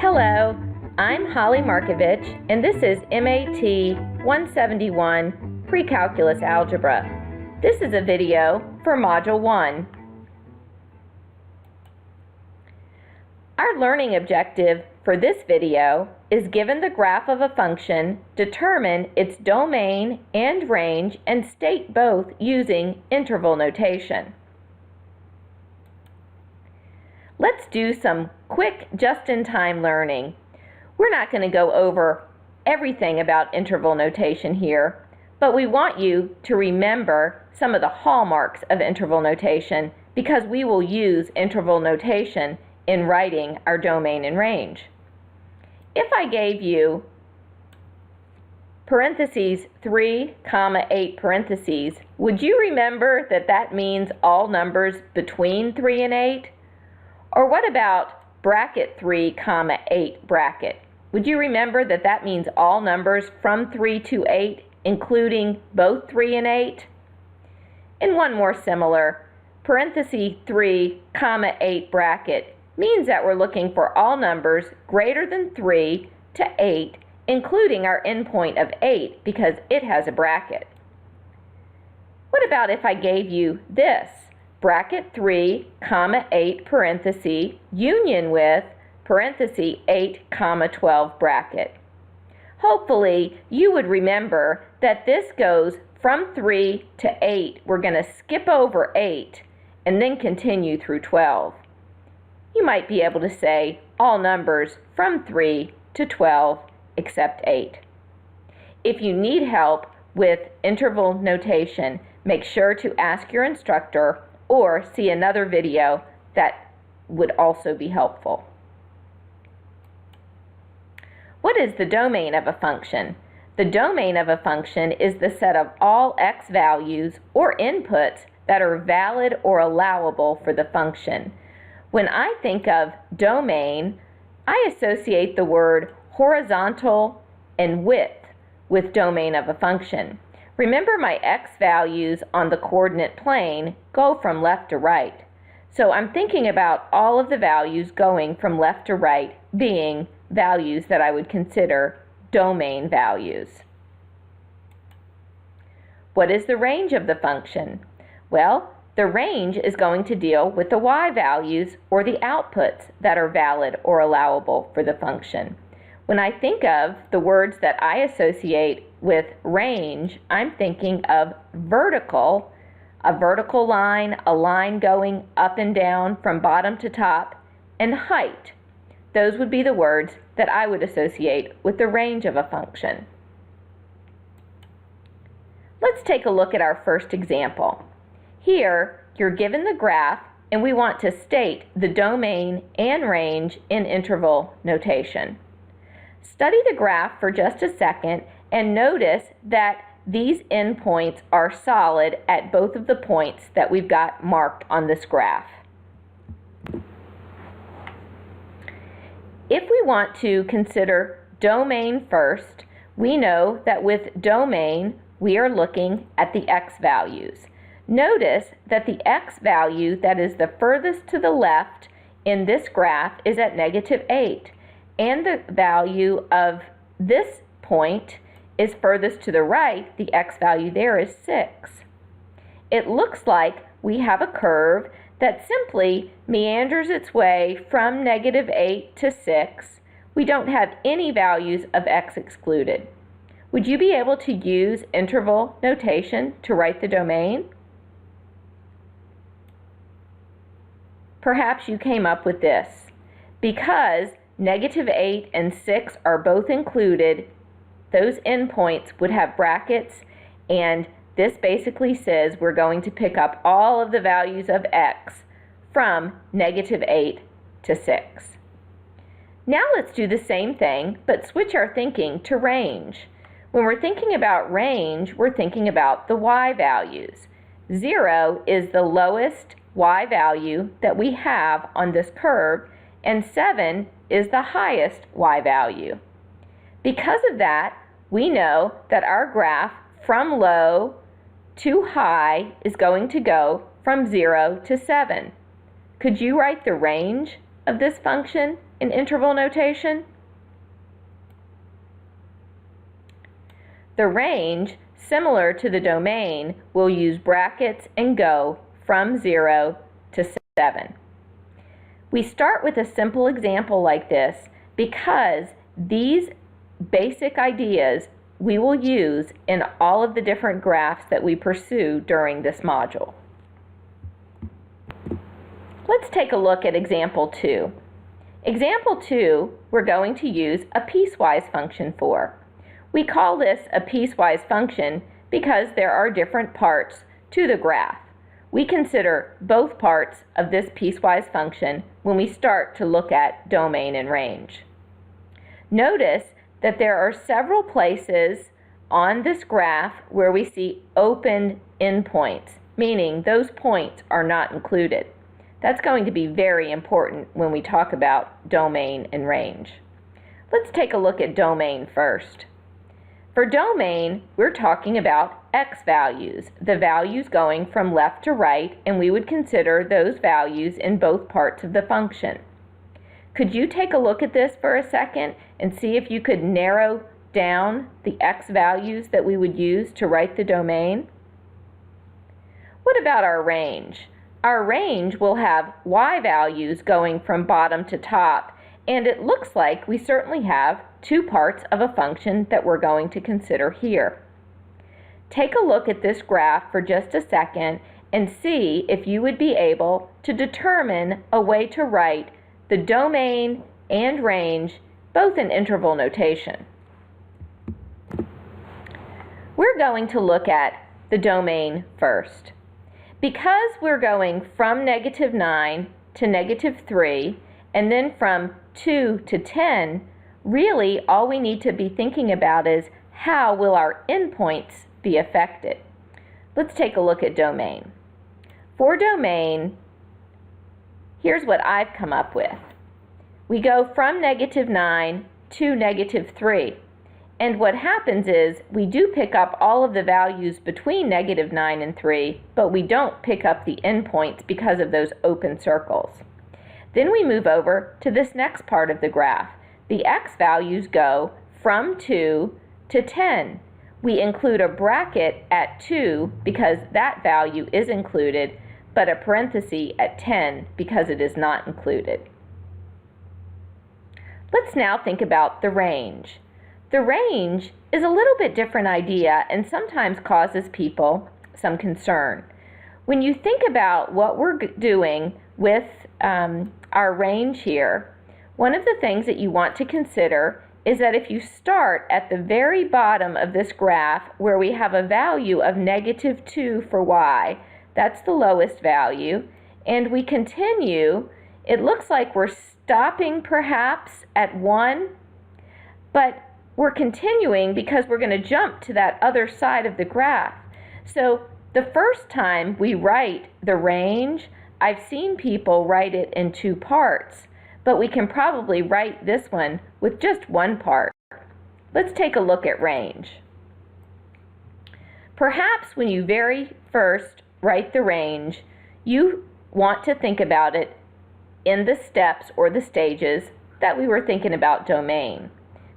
Hello, I'm Holly Markovich, and this is MAT 171 Pre-Calculus Algebra. This is a video for Module 1. Our learning objective for this video is given the graph of a function, determine its domain and range, and state both using interval notation. Let's do some quick just-in-time learning. We're not going to go over everything about interval notation here, but we want you to remember some of the hallmarks of interval notation because we will use interval notation in writing our domain and range. If I gave you parentheses 3, 8 parentheses, would you remember that that means all numbers between 3 and 8? Or what about bracket 3, 8 bracket? Would you remember that that means all numbers from 3 to 8, including both 3 and 8? And one more similar, parenthesis 3, 8 bracket means that we're looking for all numbers greater than 3 to 8, including our endpoint of 8 because it has a bracket. What about if I gave you this? Bracket 3, 8 parenthesis union with parenthesis 8, 12 bracket. Hopefully you would remember that this goes from 3 to 8. We're going to skip over 8 and then continue through 12. You might be able to say all numbers from 3 to 12 except 8. If you need help with interval notation, make sure to ask your instructor or see another video that would also be helpful. What is the domain of a function? The domain of a function is the set of all x values or inputs that are valid or allowable for the function. When I think of domain, I associate the word horizontal and width with domain of a function. Remember, my x values on the coordinate plane go from left to right. So I'm thinking about all of the values going from left to right being values that I would consider domain values. What is the range of the function? Well, the range is going to deal with the y values or the outputs that are valid or allowable for the function. When I think of the words that I associate with range, I'm thinking of vertical, a vertical line, a line going up and down from bottom to top, and height. Those would be the words that I would associate with the range of a function. Let's take a look at our first example. Here, you're given the graph, and we want to state the domain and range in interval notation. Study the graph for just a second and notice that these endpoints are solid at both of the points that we've got marked on this graph. If we want to consider domain first, we know that with domain we are looking at the x values. Notice that the x value that is the furthest to the left in this graph is at -8. And the value of this point is furthest to the right, the x value there is 6. It looks like we have a curve that simply meanders its way from -8 to 6. We don't have any values of x excluded. Would you be able to use interval notation to write the domain? Perhaps you came up with this. Because -8 and 6 are both included, those endpoints would have brackets, and this basically says we're going to pick up all of the values of x from -8 to 6. Now let's do the same thing, but switch our thinking to range. When we're thinking about range, we're thinking about the y values. 0 is the lowest y value that we have on this curve, and 7 is the highest y value. Because of that, we know that our graph from low to high is going to go from 0 to 7. Could you write the range of this function in interval notation? The range, similar to the domain, will use brackets and go from 0 to 7. We start with a simple example like this because these basic ideas we will use in all of the different graphs that we pursue during this module. Let's take a look at example 2. Example 2, we're going to use a piecewise function for. We call this a piecewise function because there are different parts to the graph. We consider both parts of this piecewise function when we start to look at domain and range. Notice that there are several places on this graph where we see open endpoints, meaning those points are not included. That's going to be very important when we talk about domain and range. Let's take a look at domain first. For domain, we're talking about x values, the values going from left to right, and we would consider those values in both parts of the function. Could you take a look at this for a second and see if you could narrow down the x values that we would use to write the domain? What about our range? Our range will have y values going from bottom to top, and it looks like we certainly have two parts of a function that we're going to consider here. Take a look at this graph for just a second and see if you would be able to determine a way to write the domain and range both in interval notation. We're going to look at the domain first. Because we're going from -9 to -3 and then from 2 to 10, really all we need to be thinking about is how will our endpoints be affected. Let's take a look at domain. For domain, here's what I've come up with. We go from -9 to -3. And what happens is we do pick up all of the values between -9 and 3, but we don't pick up the endpoints because of those open circles. Then we move over to this next part of the graph. The x values go from 2 to 10. We include a bracket at 2 because that value is included, but a parenthesis at 10 because it is not included. Let's now think about the range. The range is a little bit different idea and sometimes causes people some concern. When you think about what we're doing with our range here, one of the things that you want to consider is that if you start at the very bottom of this graph where we have a value of -2 for y, that's the lowest value, and we continue, it looks like we're stopping perhaps at 1, but we're continuing because we're going to jump to that other side of the graph. So the first time we write the range, I've seen people write it in two parts, but we can probably write this one with just one part. Let's take a look at range. Perhaps when you very first write the range, you want to think about it in the steps or the stages that we were thinking about domain.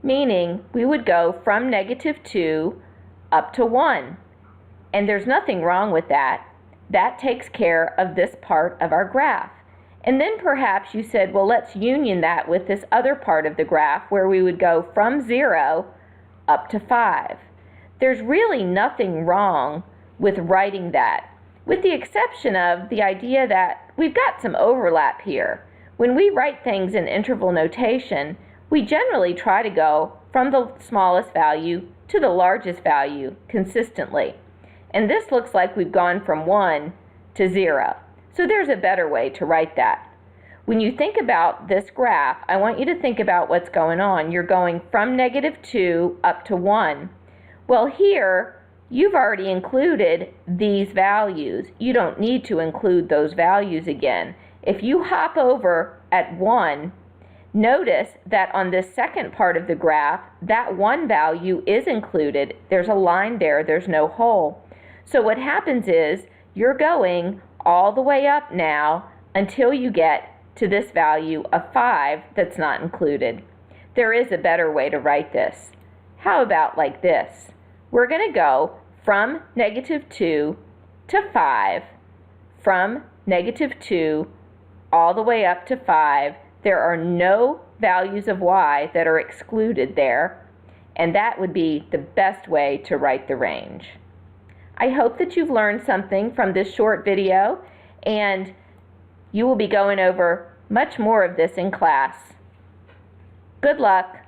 Meaning we would go from -2 up to 1. And there's nothing wrong with that. That takes care of this part of our graph. And then perhaps you said, well, let's union that with this other part of the graph where we would go from 0 up to 5. There's really nothing wrong with writing that, with the exception of the idea that we've got some overlap here. When we write things in interval notation, we generally try to go from the smallest value to the largest value consistently. And this looks like we've gone from 1 to 0. So there's a better way to write that. When you think about this graph, I want you to think about what's going on. You're going from -2 up to 1. Well, here, you've already included these values. You don't need to include those values again. If you hop over at 1, notice that on this second part of the graph, that 1 value is included. There's a line there, there's no hole. So what happens is you're going all the way up now until you get to this value of 5 that's not included. There is a better way to write this. How about like this? We're going to go from -2 to 5, from -2 all the way up to 5. There are no values of y that are excluded there, and that would be the best way to write the range. I hope that you've learned something from this short video, and you will be going over much more of this in class. Good luck.